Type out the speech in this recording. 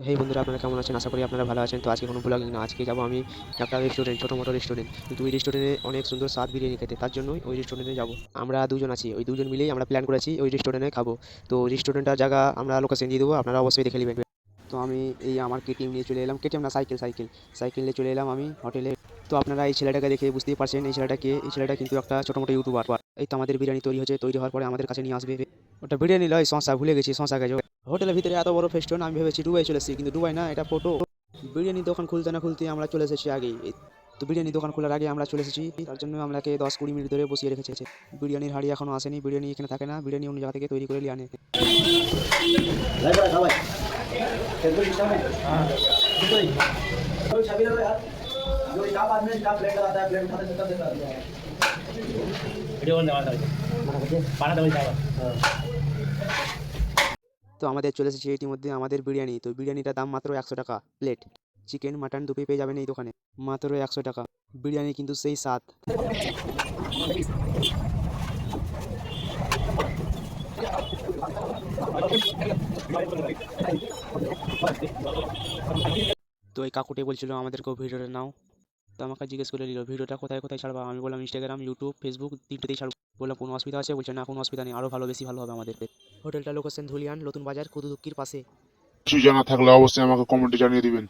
তো হেই বন্ধুরা, আপনারা কেমন আছেন? আশা করি আপনারা ভালো আছেন। তো আজকে কোনো ব্লগিং না, আজকে যাবো আমি একটা রেস্টুরেন্ট, ছোটো মোটো রেস্টুরেন্ট, কিন্তু ওই রেস্টুরেন্টে অনেক সুন্দর স্বাদ বিরিয়ানি খেতে, তার জন্যই ওই রেস্টুরেন্টে যাবো। আমরা দুজন আছি, ওই দুজন মিলেই আমরা প্ল্যান করেছি ওই রেস্টুরেন্টে খাবো। তো রেস্টুরেন্টটার জায়গা আমরা লোকেশন দিয়ে দেবো, আপনারা অবশ্যই দেখে নেবেন। তো আমি এই আমার কেটিএম নিয়ে চলে এলাম, কেটিএম না, সাইকেল সাইকেল সাইকেল নিয়ে চলে এলাম আমি হোটেলে। তো আপনারা এই ছেলেটাকে দেখে বুঝতেই পারছেন এই ছেলেটা কে। এই ছেলেটা কিন্তু একটা ছোটো মোটো ইউটিউবার। এই তো আমাদের বিরিয়ানি তৈরি হচ্ছে, তৈরি হওয়ার পরে আমাদের কাছে নিয়ে আসবে। ওটা বিরিয়ানি নয়, শশা, ভুলে গেছি, শশা গেছে হোটেলের ভিতরে। এত বড় ফেস্টুন, আমি ভেবেছি দুবাই চলে এসেছি, কিন্তু দুবাই না, এটা ফটো। বিরিয়ানি দোকান খুলতে না খুলতে আমরা চলে এসেছি আগেই। তো বিরিয়ানি দোকান খোলার আগে আমরা চলে এসেছি, তার জন্য আমাকে 10-20 মিনিট ধরে বসিয়ে রেখেছে। বিরিয়ানির হাঁড়ি এখনো আসেনি, বিরিয়ানি এখানে থাকে না, বিরিয়ানি অন্য জায়গা থেকে তৈরি করে নিয়ে আনে। তো আমাদের চলে এসেছে ইতিমধ্যে আমাদের বিরিয়ানি। তো বিরিয়ানিটার দাম মাত্র 100 টাকা প্লেট। চিকেন মাটন দুটোই পেয়ে যাবেন এই দোকানে, মাত্র 100 টাকা। বিরিয়ানি কিন্তু সেই স্বাদ। তো এই কাকুটি বলছিল আমাদেরকেও ভিডিওটা নাও। তো আমাকে জিজ্ঞেস করে নিল ভিডিওটা কোথায় কোথায় ছাড়বা। আমি বললাম ইনস্টাগ্রাম, ইউটিউব, ফেসবুক, তিনটেতেই ছাড়বো। বললাম কোনো অসুবিধা আছে? বলছে না, কোনো অসুবিধা নেই, আরও ভালো, বেশি ভালো হবে আমাদের। হোটেলটা লোকেশন ধুলিয়ান নতুন বাজার কুদুদুক্কির পাশে। কিছু জানা থাকলে অবশ্যই আমাকে কমেন্টে জানিয়ে দিবেন।